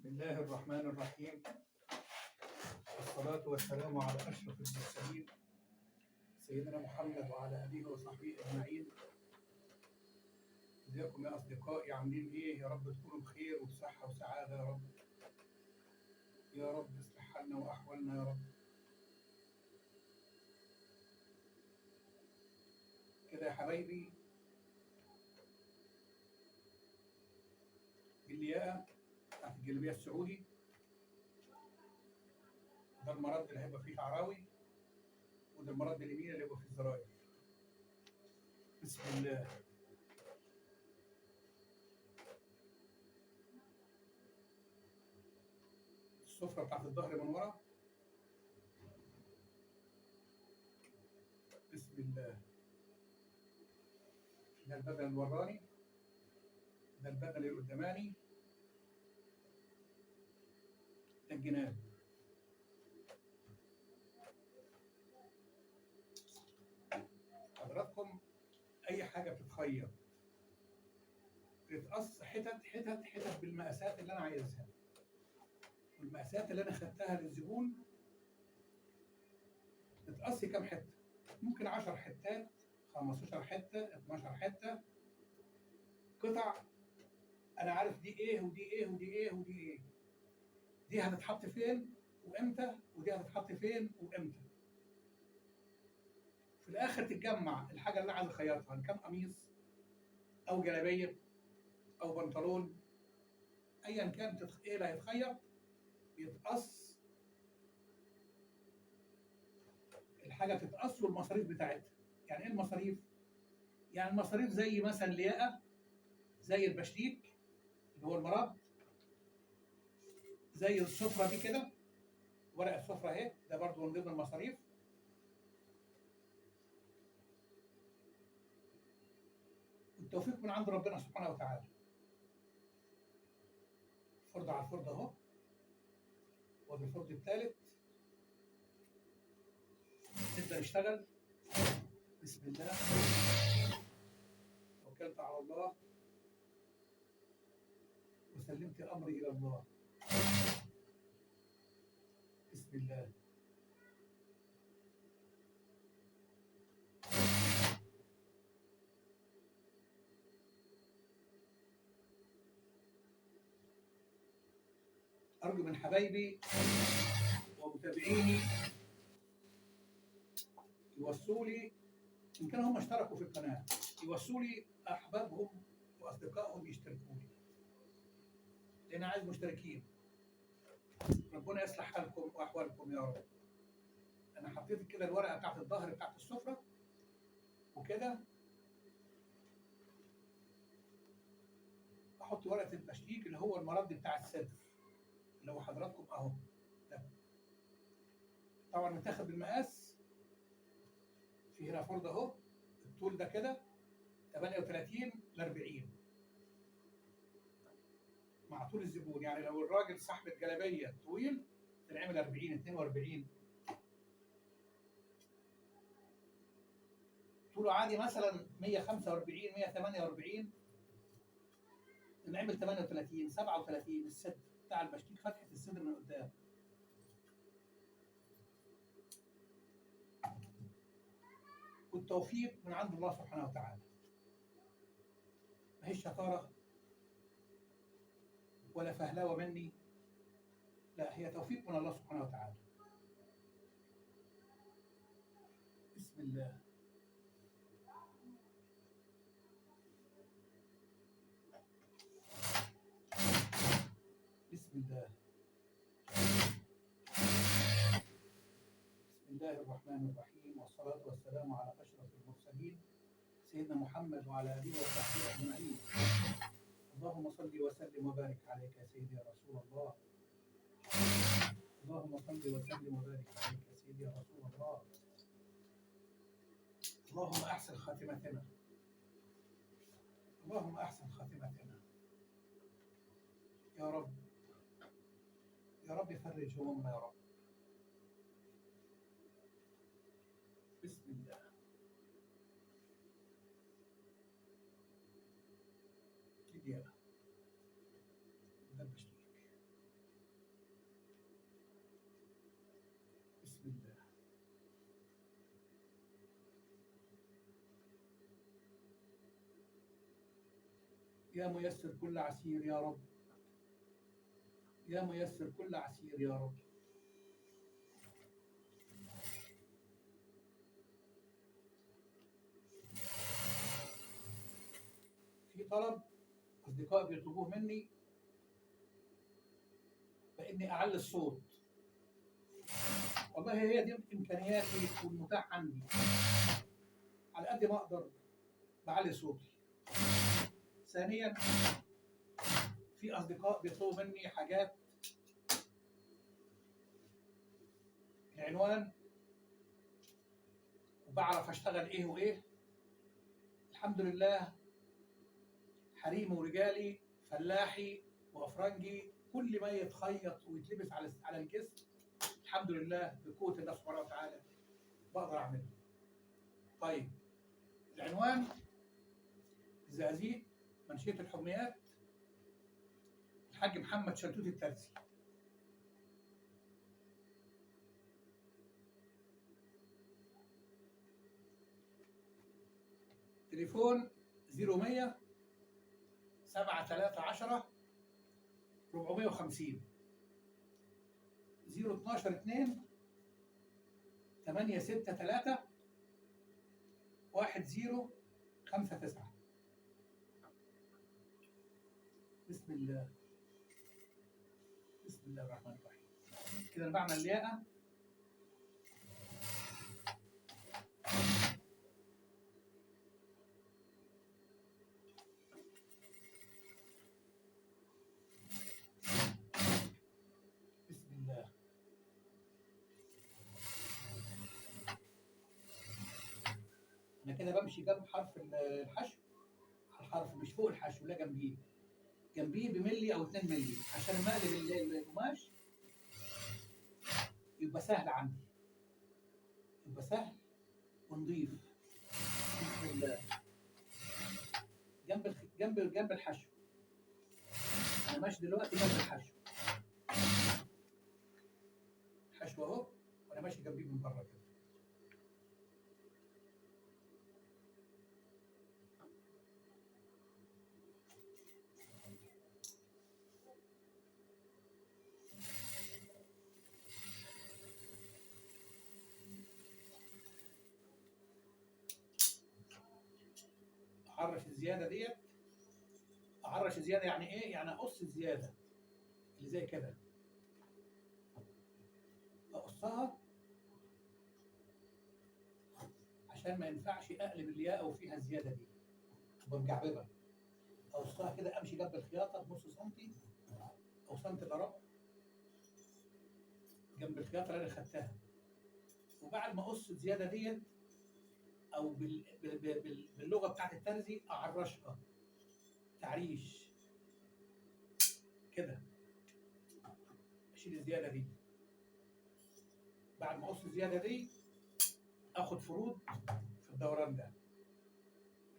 بسم الله الرحمن الرحيم، والصلاة والسلام على أشرف المرسلين سيدنا محمد وعلى آله وصحبه أجمعين. ازيكم يا أصدقائي، عاملين إيه؟ يا رب تكونوا بخير وبصحة وسعادة يا رب. يا رب اصلح حالنا وأحوالنا يا رب. كده يا حبايبي، الياقة بتاعت الجلابية السعودي، ده المرد اللي هيبقى فيه شعراوي، وده المرد اليمين اللي هيبقى فيه الزراير. بسم الله. السفرة بتاعت الظهر من ورا. بسم الله. ده البدن الوراني، ده البدن اللي قداماني، ده الجناب. حضراتكم أي حاجة بتتخيط بتتقص حتت حتت حتت بالمقاسات اللي أنا عايزها، والمقاسات اللي أنا خدتها للزبون تتقص كام حتة؟ ممكن 10 حتات، 15 حتة، 12 حتة، قطع. أنا عارف دي إيه ودي إيه ودي إيه ودي إيه، دي هتتحط فين وإمتى، ودي هتتحط فين وإمتى. في الآخر تتجمع الحاجة اللي أنا عايز أخيطها، إن كان قميص أو جلابية أو بنطلون، أيا كان إيه اللي هيتخيط بيتقص. الحاجة تتقص والمصاريف بتاعتها. يعني إيه المصاريف؟ يعني المصاريف زي مثلا الياقة، زي البشتيك اللي هو المراد، زي السفرة دي كده، ورق السفرة اهي، ده برضه من ضمن المصاريف. والتوفيق من عند ربنا سبحانه وتعالى. فرض على الفرض اهو، وبالفرض الثالث نبدأ نشتغل. بسم الله، توكلت على الله وسلمت أمري إلى الله. بسم الله. أرجو من حبايبي ومتابعيني يوصوا لي، إن كانوا هم اشتركوا في القناة يوصوا لي أحبابهم وأصدقائهم يشتركوا لي، لأن أنا عايز مشتركين. ربنا يصلح حالكم وأحوالكم يا رب. أنا حطيت كده الورقة بتاعت الظهر بتاعت السفرة وكده، أحط ورقة التشكيك اللي هو المرد بتاع الصدر اللي هو حضراتكم أهو. ده طبعا متاخد بالمقاس. في هنا فرد أهو، الطول ده كده 38 ل 40 مع طول الزبون. يعني لو الراجل صاحب الجلابية طويل تنعمل 40 42. طوله عادي مثلا 145 148 نعمل 38 37. الصدر بتاع البشكيك، فتحة الصدر من قدام. والتوفيق من عند الله سبحانه وتعالى. ما هيش شطارة ولا فهلاوة مني، لا، هي توفيق من الله سبحانه وتعالى. بسم الله. بسم الله. بسم الله الرحمن الرحيم، والصلاة والسلام على أشرف المرسلين سيدنا محمد وعلى آله وصحبه أجمعين. اللهم صل وسلم وبارك عليك يا سيدي يا رسول الله. اللهم صل وسلم وبارك عليك يا سيدي يا رسول الله. اللهم أحسن خاتمتنا، اللهم أحسن خاتمتنا يا رب. يا رب فرج همومنا يا رب. بسم الله. كده ده البشتيك. بسم الله. يا ميسر كل عسير يا رب، يا ميسر كل عسير يا رب. في طلب أصدقائي بيطلبوه مني بإني أعلي الصوت. والله هي دي إمكانياتي والمتاح عندي، على قد ما أقدر بعلي صوتي. ثانيا في أصدقاء بيطلبوا مني حاجات العنوان وبعرف أشتغل إيه وإيه. الحمد لله، حريمي ورجالي فلاحي وأفرنجي، كل ما يتخيط ويتلبس على الجسم الحمد لله بقوة الله سبحانه وتعالى بقدر أعمله. طيب، العنوان الزقازيق، منشية الحميات، الحاج محمد شلتوت الترسي. تليفون 0100 7310 450 012 2 863 1059. بسم الله، بسم الله الرحمن الرحيم. كده بعمل الياقة. بسم الله. أنا كده بمشي جنب حرف الحشو، الحرف مش فوق الحشو، لا جنبيه، جنبيه بملي أو 2 ملي عشان ما أقلب القماش يبقى سهل عندي، يبقى سهل ونضيف. بسم الله. جنب الحشو. أنا ماشي دلوقتي جنب الحشو، الحشو أهو، وأنا ماشي جنبيه من بره كده. أحرش الزيادة ديت، أحرش الزيادة يعني إيه؟ يعني أقص الزيادة اللي زي كده، أقصها عشان ما ينفعش أقلب الياقة وفيها الزيادة دي، تبقى مجعببة. أقصها كده، أمشي جنب الخياطة بنص سنتي أو سنتي إلا ربع جنب الخياطة اللي أنا خدتها، وبعد ما أقص الزيادة ديت أو باللغة بتاعت الترزي أعرشها تعريش كده، أشيل الزيادة دي. بعد ما أقص الزيادة دي آخد فروض في الدوران ده.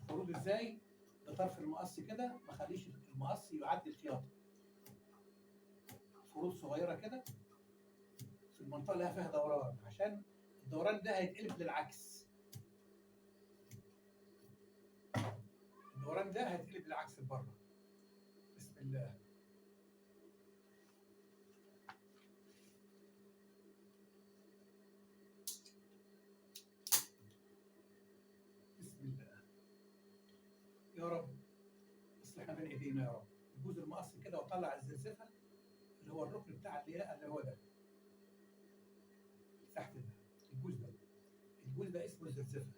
الفروض إزاي؟ بطرف المقص كده، ما اخليش المقص يعدي الخياطة. فروض صغيرة كده في المنطقة اللي فيها دوران، عشان الدوران ده هيتقلب للعكس. الدوران ده هيتقلب للعكس لبره. بسم الله. بسم الله. يا رب اصلحنا بين ايدينا يا رب. يجوز المقص كده واطلع الزرزفه اللي هو الركن بتاع الياقه اللي هو ده تحت ده، الجوز ده، الجوز ده اسمه الزرزفه.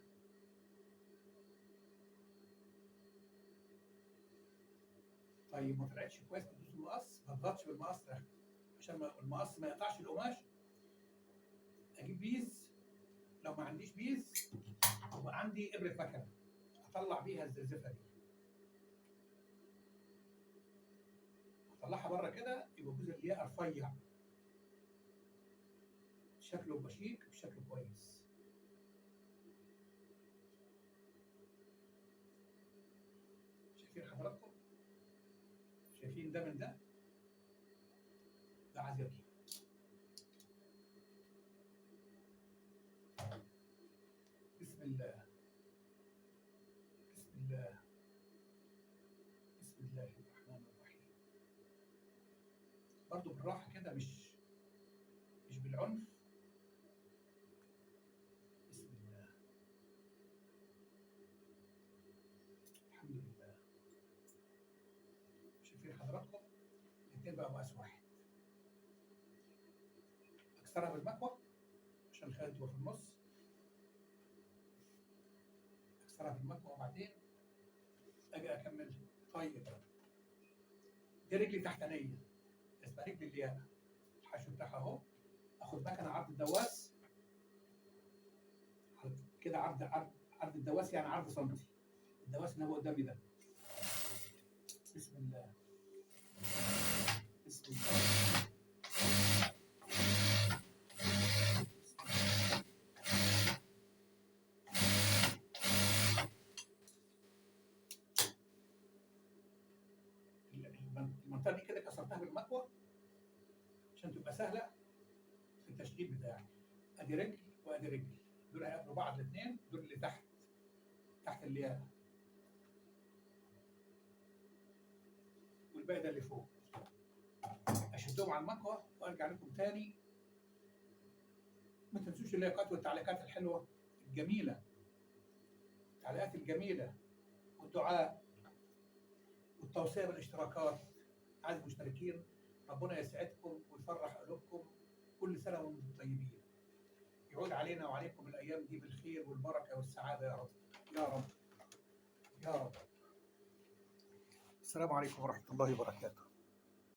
طيب ما طلعتش كويس تدوس المقص، ما تضغطش بالمقص ده عشان المقص ما يقطعش القماش. اجيب بيز، لو ما عنديش بيز يبقى عندي ابره مكنه اطلع بيها الزرزفه دي، اطلعها بره كده يبقى جوز الياقه رفيع، شكله يبقى شيك وشكله كويس. شايفين حضراتكم؟ شايفين ده من ده؟ ده عايز يطلع. برضو بالراحه كده، مش بالعنف. بسم الله. الحمد لله. شايفين حضراتكم الاثنين بقى مقاس واحد. اكسرها بالمكوى عشان الخيط تبقى في النص. اكسرها بالمكوى وبعدين اجي اكمل. طيب دي رجلي تحتانيه اسمها رجل الياقه، الحشو بتاعها اهو. اخد مكنه عرض الدواس كده، عرض الدواس يعني عرض سنتي. الدواس اللي هو قدامي ده. بسم الله. بسم الله. المنطقه دي كده كسرتها بالمكوى عشان تبقى سهله في التشغيل بتاعي. ادي رجل وادي رجل، دول هيقابلوا بعض الاثنين، دول اللي تحت الياقه، والباقي ده اللي فوق. اشدهم على المكوى وارجع لكم تاني. ما تنسوش اللايكات والتعليقات الحلوه الجميله، التعليقات الجميله والدعاء والتوصيه بالاشتراكات. عايز مشتركين، ربنا يسعدكم ويفرح قلوبكم. كل سنه وانتم طيبين. يعود علينا وعليكم الايام دي بالخير والبركه والسعاده يا رب. يا رب. يا رب. السلام عليكم ورحمه الله وبركاته.